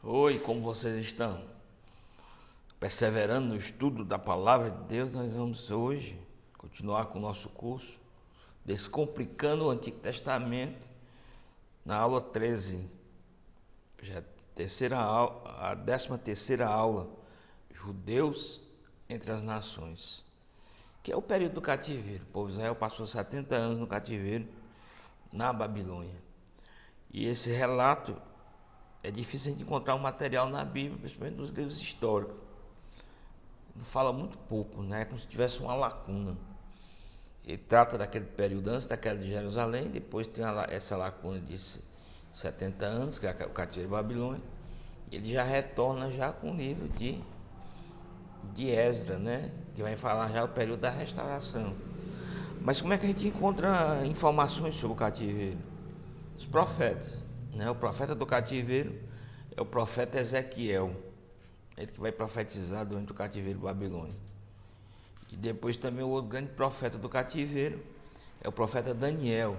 Oi, como vocês estão? Perseverando no estudo da palavra de Deus, nós vamos hoje continuar com o nosso curso Descomplicando o Antigo Testamento, na aula 13, já a 13ª aula, Judeus entre as Nações, que é o período do cativeiro. O povo de Israel passou 70 anos no cativeiro na Babilônia. E esse relato é difícil de encontrar um material na Bíblia, principalmente nos livros históricos. Fala muito pouco, né? Como se tivesse uma lacuna. Ele trata daquele período antes da queda de Jerusalém, depois tem essa lacuna de 70 anos, que é o cativeiro babilônico. Ele já retorna já com o livro de Esdras, né? Que vai falar já o período da restauração. Mas como é que a gente encontra informações sobre o cativeiro? Os profetas, né? O profeta do cativeiro é o profeta Ezequiel, ele que vai profetizar durante o cativeiro babilônico. E depois também o outro grande profeta do cativeiro é o profeta Daniel,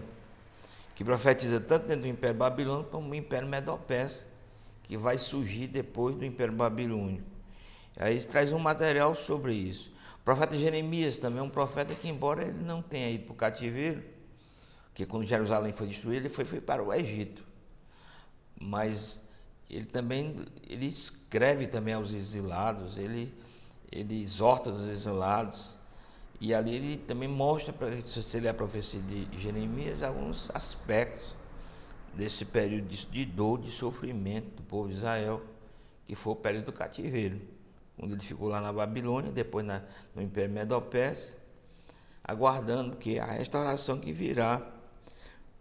que profetiza tanto dentro do Império Babilônico como no Império Medo-Persa, que vai surgir depois do Império Babilônico. Aí eles trazem um material sobre isso. O profeta Jeremias também é um profeta que, embora ele não tenha ido para o cativeiro, porque quando Jerusalém foi destruída, ele foi para o Egito. Mas ele escreve também aos exilados, ele exorta os exilados. E ali ele também mostra, se você ler a profecia de Jeremias, alguns aspectos desse período de dor, de sofrimento do povo de Israel, que foi o período do cativeiro, quando ele ficou lá na Babilônia, depois no Império Medo-Persa, aguardando que a restauração que virá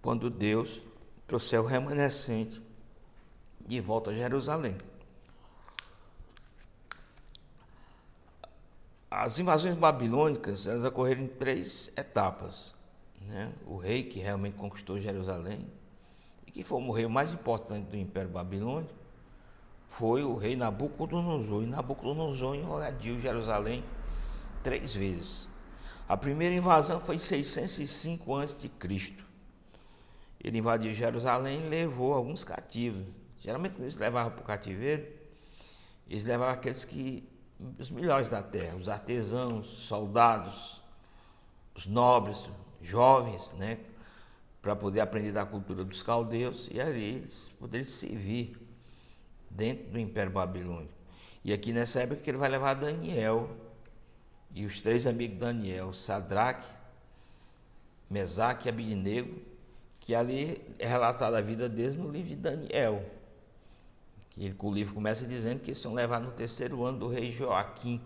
quando Deus trouxer o remanescente de volta a Jerusalém. As invasões babilônicas, elas ocorreram em 3 etapas, né? O rei que realmente conquistou Jerusalém, e que foi o rei mais importante do Império Babilônico, foi o rei Nabucodonosor. E Nabucodonosor invadiu Jerusalém 3 vezes. A primeira invasão foi em 605 a.C. Ele invadiu Jerusalém e levou alguns cativos. Geralmente, quando eles levavam para o cativeiro, eles levavam os melhores da terra, os artesãos, soldados, os nobres, jovens, né, para poder aprender da cultura dos caldeus e ali eles poderem servir dentro do Império Babilônico. E aqui nessa época que ele vai levar Daniel e os 3 amigos de Daniel, Sadraque, Mesaque e Abidnego, que ali é relatada a vida deles no livro de Daniel. O livro começa dizendo que eles são levados no terceiro ano do rei Joaquim.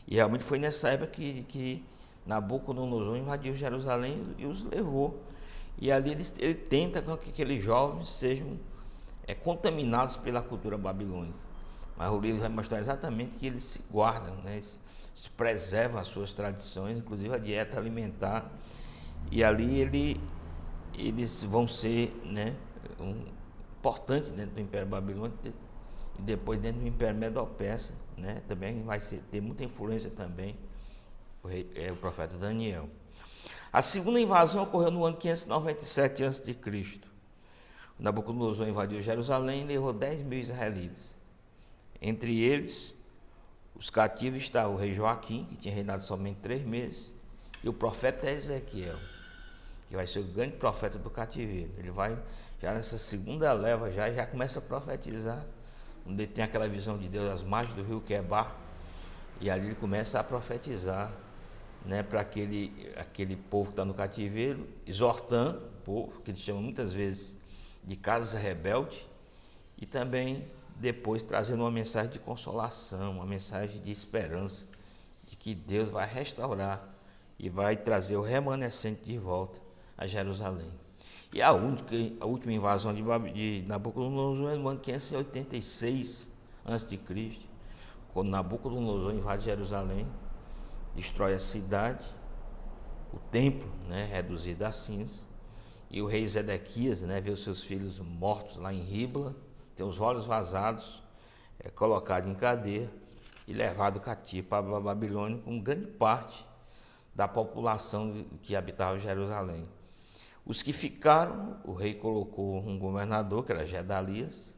E realmente foi nessa época que Nabucodonosor invadiu Jerusalém e os levou. E ali ele tenta que aqueles jovens sejam contaminados pela cultura babilônica. Mas o livro vai mostrar exatamente que eles se guardam, né? Eles preservam as suas tradições, inclusive a dieta alimentar. E ali eles vão ser, né, importante dentro do Império Babilônico e depois dentro do Império Medo-Persa, né, também vai ter muita influência também o profeta Daniel. A segunda invasão ocorreu no ano 597 a.C. Nabucodonosor invadiu Jerusalém e levou 10.000 israelitas. Entre eles, os cativos estavam o rei Joaquim, que tinha reinado somente 3 meses, e o profeta Ezequiel, que vai ser o grande profeta do cativeiro. Ele vai, já nessa segunda leva, já começa a profetizar, onde ele tem aquela visão de Deus às margens do rio Quebar, e ali ele começa a profetizar, né, para aquele povo que está no cativeiro, exortando o povo, que eles chamam muitas vezes de casa rebelde, e também depois trazendo uma mensagem de consolação, uma mensagem de esperança, de que Deus vai restaurar e vai trazer o remanescente de volta a Jerusalém. E a última invasão de Nabucodonosor é no ano 586 a.C., quando Nabucodonosor invade Jerusalém, destrói a cidade, o templo, né, reduzido a cinza, e o rei Zedequias, né, vê os seus filhos mortos lá em Ribla, tem os olhos vazados, colocado em cadeia e levado cativo para a Babilônia, com grande parte da população que habitava Jerusalém. Os que ficaram, o rei colocou um governador, que era Gedalias,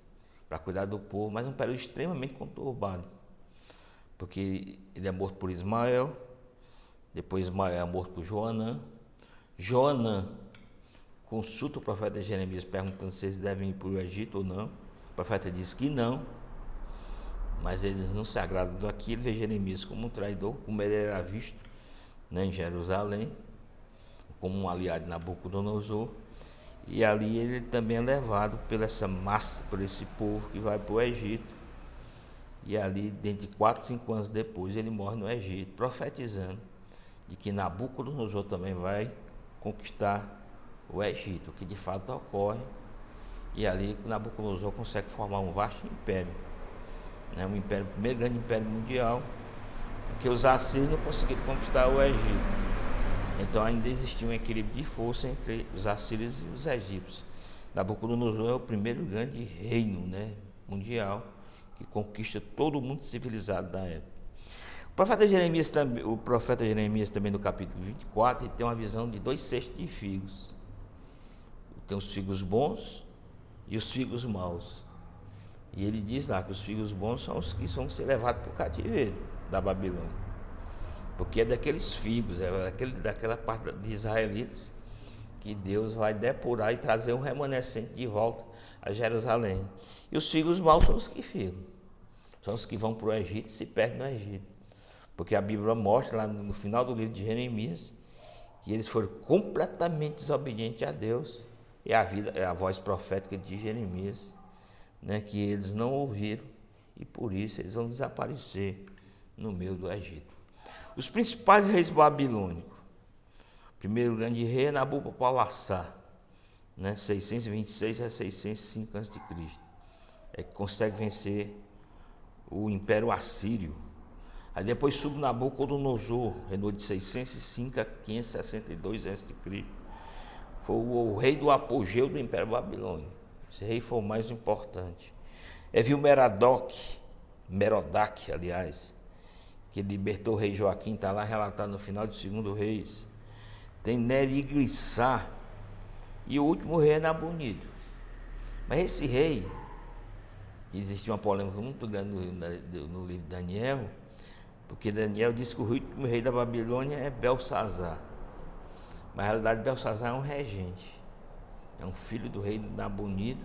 para cuidar do povo, mas um período extremamente conturbado, porque ele é morto por Ismael, depois Ismael é morto por Joanã. Joanã consulta o profeta Jeremias perguntando se eles devem ir para o Egito ou não. O profeta diz que não, mas eles não se agradam daquilo. Vê Jeremias como um traidor, como ele era visto, né, em Jerusalém, como um aliado de Nabucodonosor. E ali ele também é levado por essa massa, por esse povo que vai para o Egito. E ali, dentro de 4, 5 anos depois, ele morre no Egito, profetizando de que Nabucodonosor também vai conquistar o Egito, o que de fato ocorre. E ali Nabucodonosor consegue formar um vasto império, né? Um império, o primeiro grande império mundial, porque os assírios não conseguiram conquistar o Egito. Então ainda existia um equilíbrio de força entre os assírios e os egípcios. Nabucodonosor é o primeiro grande reino, né, mundial, que conquista todo o mundo civilizado da época. O profeta Jeremias também no capítulo 24, ele tem uma visão de 2 cestos de figos. Tem os figos bons e os figos maus. E ele diz lá que os figos bons são os que vão ser levados para o cativeiro da Babilônia. Porque é daqueles figos, daquela parte de israelitas que Deus vai depurar e trazer um remanescente de volta a Jerusalém. E os figos maus são os que ficam. São os que vão para o Egito e se perdem no Egito. Porque a Bíblia mostra lá no final do livro de Jeremias que eles foram completamente desobedientes a Deus. E a voz profética de Jeremias, né, que eles não ouviram e por isso eles vão desaparecer no meio do Egito. Os principais reis babilônicos. O primeiro grande rei é Nabucodonosor, né, 626 a 605 a.C. É que consegue vencer o Império Assírio. Aí depois sube Nabucodonosor, reinou de 605 a 562 a.C. Foi o rei do apogeu do Império Babilônico. Esse rei foi o mais importante. Viu Merodach, aliás, que libertou o rei Joaquim, está lá relatado no final de 2 Reis. Tem Neriglissar e o último rei é Nabonido. Mas esse rei, que existe uma polêmica muito grande no livro de Daniel, porque Daniel diz que o último rei da Babilônia é Belsazar. Mas na realidade Belsazar é um regente, é um filho do rei Nabonido,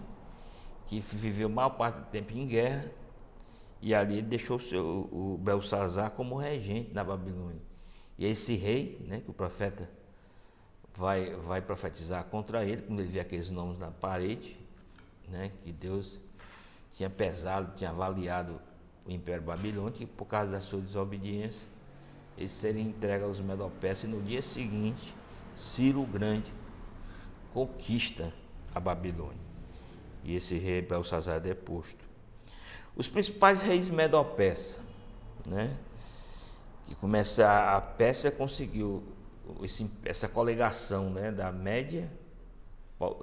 que viveu maior parte do tempo em guerra. E ali ele deixou o Belsazar como regente da Babilônia. E esse rei, né, que o profeta vai profetizar contra ele, quando ele vê aqueles nomes na parede, né, que Deus tinha pesado, tinha avaliado o Império Babilônico, e por causa da sua desobediência, eles seriam entregues aos Medo-Persas, e no dia seguinte, Ciro o Grande conquista a Babilônia. E esse rei Belsazar é deposto. Os principais reis Medo-Persas, né? Que começa a Pérsia conseguiu essa coligação, né, da Média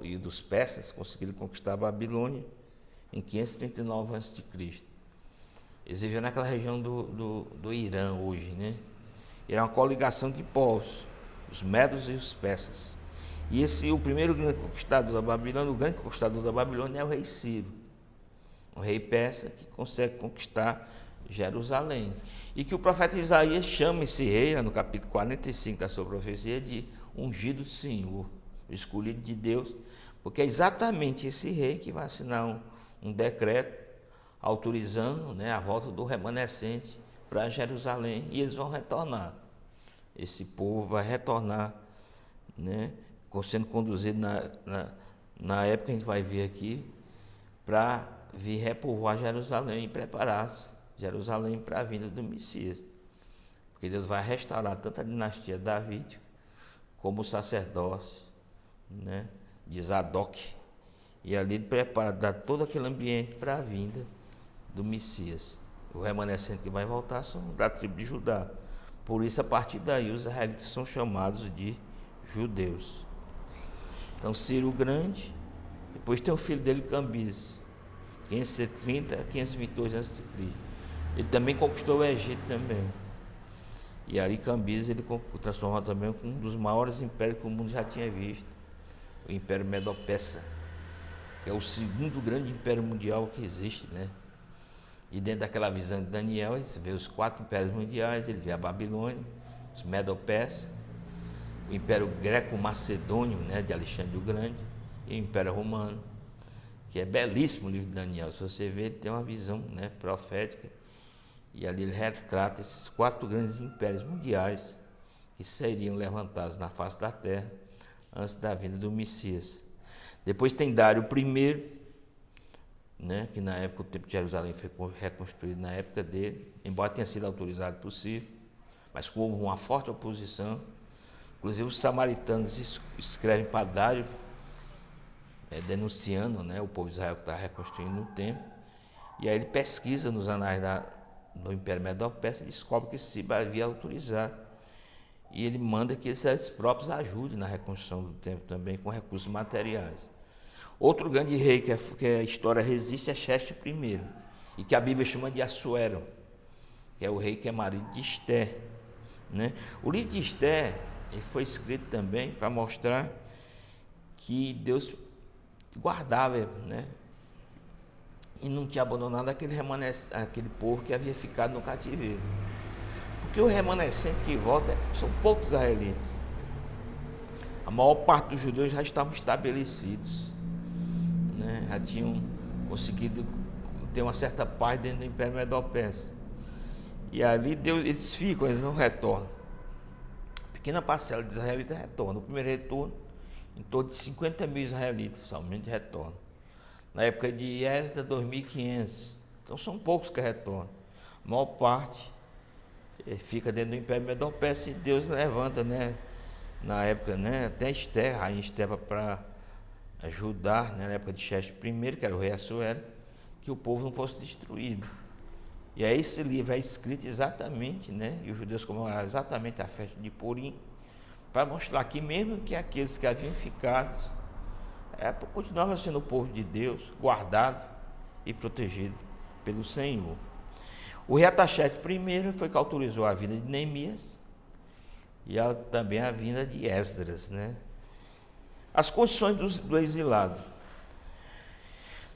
e dos persas, conseguiram conquistar a Babilônia em 539 a.C. Eles viviam naquela região do Irã hoje, né? Era uma coligação de povos, os medos e os persas. E o primeiro grande conquistador da Babilônia, o grande conquistador da Babilônia é o rei Ciro, um rei persa que consegue conquistar Jerusalém. E que o profeta Isaías chama esse rei, no capítulo 45 da sua profecia, de ungido do Senhor, o escolhido de Deus, porque é exatamente esse rei que vai assinar um decreto autorizando, né, a volta do remanescente para Jerusalém, e eles vão retornar. Esse povo vai retornar, né, sendo conduzido na época que a gente vai ver aqui, para vir repovoar Jerusalém e preparar Jerusalém para a vinda do Messias. Porque Deus vai restaurar tanto a dinastia davídica como o sacerdócio, né, de Zadok. E ali ele prepara, dá todo aquele ambiente para a vinda do Messias. O remanescente que vai voltar são da tribo de Judá. Por isso, a partir daí, os israelitas são chamados de judeus. Então, Ciro o Grande, depois tem o filho dele, Cambises, 530 a 522 a.C. Ele também conquistou o Egito também. E aí Cambises ele transformou também um dos maiores impérios que o mundo já tinha visto, o Império Medo-Persa. que é o segundo grande império mundial que existe, né? E dentro daquela visão de Daniel, você vê os 4 impérios mundiais, ele vê a Babilônia, os Medo-Persas, o Império Greco-Macedônio, né, de Alexandre o Grande, e o Império Romano, que é belíssimo o livro de Daniel. Se você ver, ele tem uma visão, né, profética, e ali ele retrata esses 4 grandes impérios mundiais que seriam levantados na face da terra antes da vinda do Messias. Depois tem Dário I, né, que na época o Templo de Jerusalém foi reconstruído na época dele, embora tenha sido autorizado por Ciro, mas com uma forte oposição. Inclusive os samaritanos escrevem para Dário, denunciando, né, o povo de Israel que está reconstruindo o templo, e aí ele pesquisa nos anais do Império Medo-Persa e descobre que Ciro havia autorizado, e ele manda que eles próprios ajudem na reconstrução do templo também com recursos materiais. Outro grande rei que a história resiste é Xerxes I, e que a Bíblia chama de Assuero, que é o rei que é marido de Esté, né? O livro de Esté ele foi escrito também para mostrar que Deus guardava, né, e não tinha abandonado aquele povo que havia ficado no cativeiro. Porque o remanescente que volta são poucos israelitas. A maior parte dos judeus já estavam estabelecidos, né? Já tinham conseguido ter uma certa paz dentro do Império Medo-Persa. E ali eles ficam, eles não retornam. Pequena parcela de israelitas retorna. O primeiro retorno, em torno de 50 mil israelitas somente retornam. Na época de Esdras, 2.500. Então são poucos que retornam. A maior parte fica dentro do Império Medo-Persa e Deus levanta, né, na época, né, até Esté, a rainha Esté, para ajudar, né, na época de Xerxes I, que era o rei Assuero, que o povo não fosse destruído. E aí esse livro é escrito exatamente, né, e os judeus comemoraram exatamente a festa de Purim, para mostrar que mesmo que aqueles que haviam ficado continuavam sendo o povo de Deus, guardado e protegido pelo Senhor. O rei Artaxerxes I foi que autorizou a vinda de Neemias e também a vinda de Esdras, né? As condições do exilado.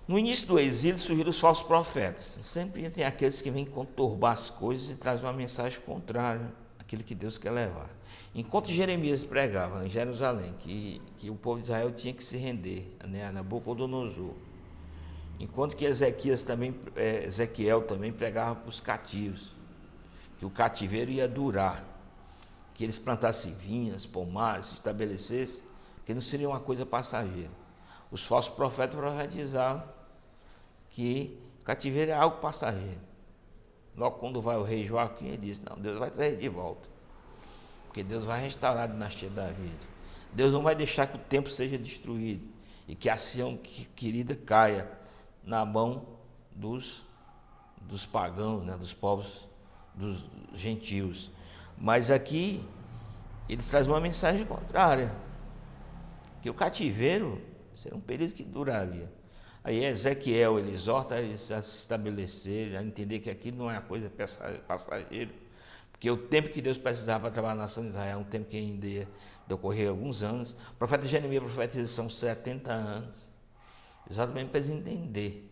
No início do exílio surgiram os falsos profetas. Sempre tem aqueles que vêm conturbar as coisas e trazem uma mensagem contrária àquilo que Deus quer levar. Enquanto Jeremias pregava em Jerusalém que o povo de Israel tinha que se render, né, a Nabucodonosor, enquanto que Ezequiel também pregava para os cativos, que o cativeiro ia durar, que eles plantassem vinhas, pomares, se estabelecessem, que não seria uma coisa passageira. Os falsos profetas profetizavam que o cativeiro é algo passageiro. Logo quando vai o rei Joaquim, ele diz, não, Deus vai trazer de volta, porque Deus vai restaurar a dinastia da vida. Deus não vai deixar que o templo seja destruído e que a Sião querida caia na mão dos pagãos, né, dos povos, dos gentios. Mas aqui eles trazem uma mensagem contrária, que o cativeiro seria um período que duraria. Aí Ezequiel, ele exorta eles a se estabelecer, a entender que aquilo não é uma coisa passageira, porque o tempo que Deus precisava para trabalhar na nação de Israel é um tempo que ainda ia decorrer alguns anos. O profeta Jeremias profetiza são 70 anos, exatamente para eles entenderem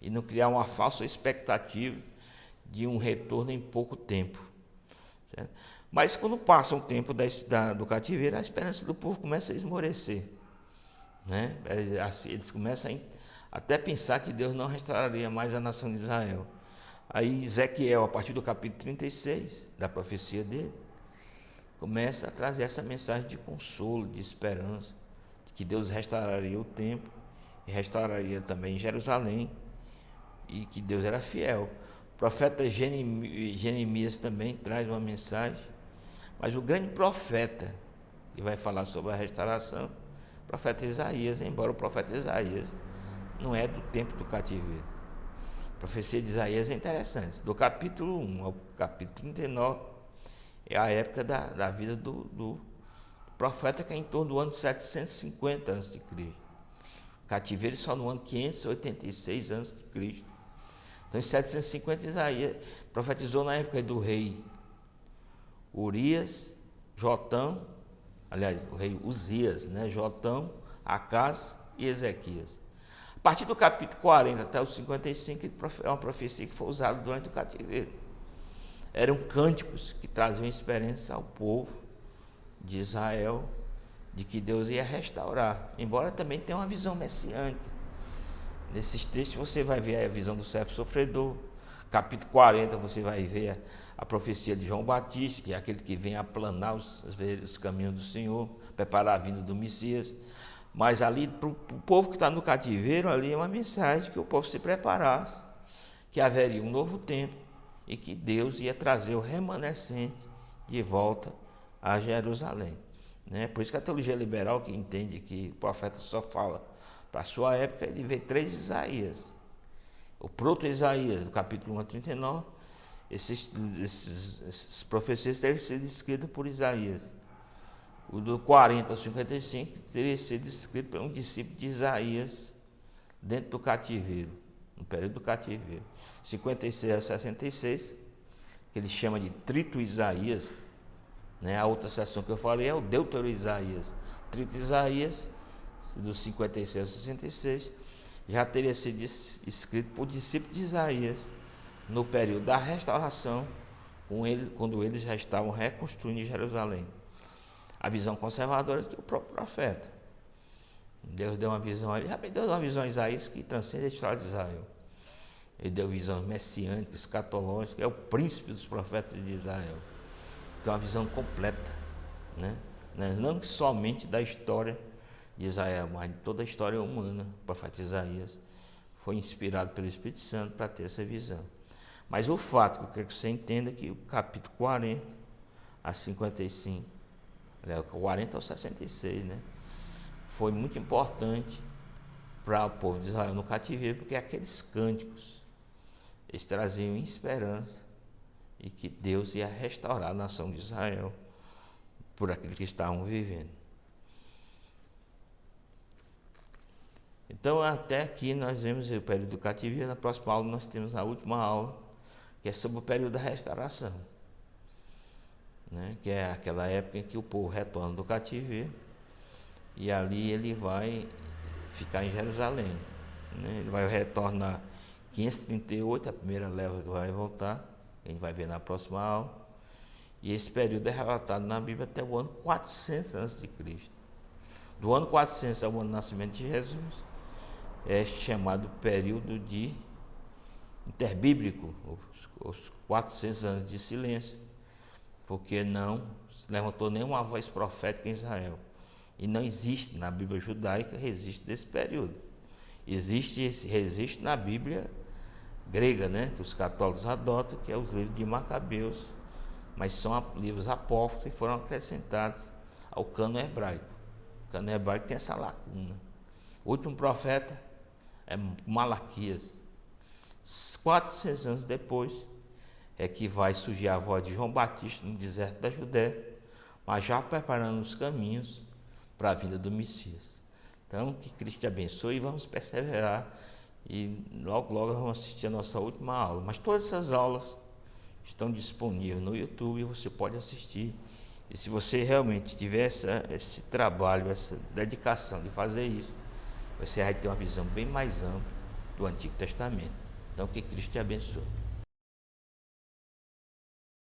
e não criar uma falsa expectativa de um retorno em pouco tempo, certo? Mas quando passa um tempo do cativeiro, a esperança do povo começa a esmorecer, né? Eles começam até pensar que Deus não restauraria mais a nação de Israel. Aí Ezequiel, a partir do capítulo 36 da profecia dele, começa a trazer essa mensagem de consolo, de esperança, de que Deus restauraria o templo e restauraria também Jerusalém, e que Deus era fiel. O profeta Jeremias também traz uma mensagem, mas o grande profeta que vai falar sobre a restauração, o profeta Isaías, embora o profeta Isaías não é do tempo do cativeiro. A profecia de Isaías é interessante, do capítulo 1 ao capítulo 39, é a época da vida do profeta, que é em torno do ano 750 a.C. Cativeiro só no ano 586 a.C. Então, em 750, Isaías profetizou na época do rei Urias, Jotão, aliás, o rei Uzias, né? Jotão, Acás e Ezequias. partir do capítulo 40 até o 55, é uma profecia que foi usada durante o cativeiro. Eram cânticos que traziam esperança ao povo de Israel, de que Deus ia restaurar, embora também tenha uma visão messiânica. Nesses textos você vai ver a visão do servo sofredor. Capítulo 40 você vai ver a profecia de João Batista, que é aquele que vem aplanar os caminhos do Senhor, preparar a vinda do Messias. Mas ali, para o povo que está no cativeiro, ali é uma mensagem que o povo se preparasse, que haveria um novo tempo e que Deus ia trazer o remanescente de volta a Jerusalém. Né? Por isso que a teologia liberal, que entende que o profeta só fala para a sua época, ele vê 3 Isaías. O proto-Isaías, do capítulo 1 a 39, esses profecias teriam sido escritos por Isaías. O do 40 ao 55 teria sido escrito por um discípulo de Isaías dentro do cativeiro, no período do cativeiro. 56 a 66, que ele chama de Trito Isaías, né? A outra seção que eu falei é o Deutero Isaías. Trito Isaías, dos 56 a 66, já teria sido escrito por discípulos de Isaías no período da restauração, quando eles já estavam reconstruindo Jerusalém. A visão conservadora do próprio profeta. Deus deu uma visão, ele já deu uma visão a Isaías que transcende a história de Israel. Ele deu visão messiânica, escatológica, é o príncipe dos profetas de Israel. Então, uma visão completa, né? Não somente da história de Israel, mas de toda a história humana. O profeta Isaías foi inspirado pelo Espírito Santo para ter essa visão. Mas o fato que eu quero que você entenda é que o capítulo 40 a 55, 40 ao 66, né, foi muito importante para o povo de Israel no cativeiro, porque aqueles cânticos, eles traziam esperança e que Deus ia restaurar a nação de Israel por aquilo que estavam vivendo. Então, até aqui nós vemos o período do cativeiro. Na próxima aula nós temos a última aula, que é sobre o período da restauração, né? Que é aquela época em que o povo retorna do cativeiro e ali ele vai ficar em Jerusalém, né? Ele vai retornar 538, a primeira leva que vai voltar, a gente vai ver na próxima aula. E esse período é relatado na Bíblia até o ano 400 a.C. Do ano 400 ao ano do nascimento de Jesus, é chamado período de interbíblico, os 400 anos de silêncio, porque não se levantou nenhuma voz profética em Israel. E não existe na Bíblia judaica registro desse período. Existe esse registro na Bíblia grega, né, que os católicos adotam, que é os livros de Macabeus, mas são livros apócrifos que foram acrescentados ao cânon hebraico. O cânon hebraico tem essa lacuna. O último profeta é Malaquias. 400 anos depois é que vai surgir a voz de João Batista no deserto da Judéia, mas já preparando os caminhos para a vinda do Messias. Então, que Cristo te abençoe e vamos perseverar. E logo, logo vamos assistir a nossa última aula. Mas todas essas aulas estão disponíveis no YouTube e você pode assistir. E se você realmente tiver esse trabalho, essa dedicação de fazer isso, você vai ter uma visão bem mais ampla do Antigo Testamento. Então, que Cristo te abençoe.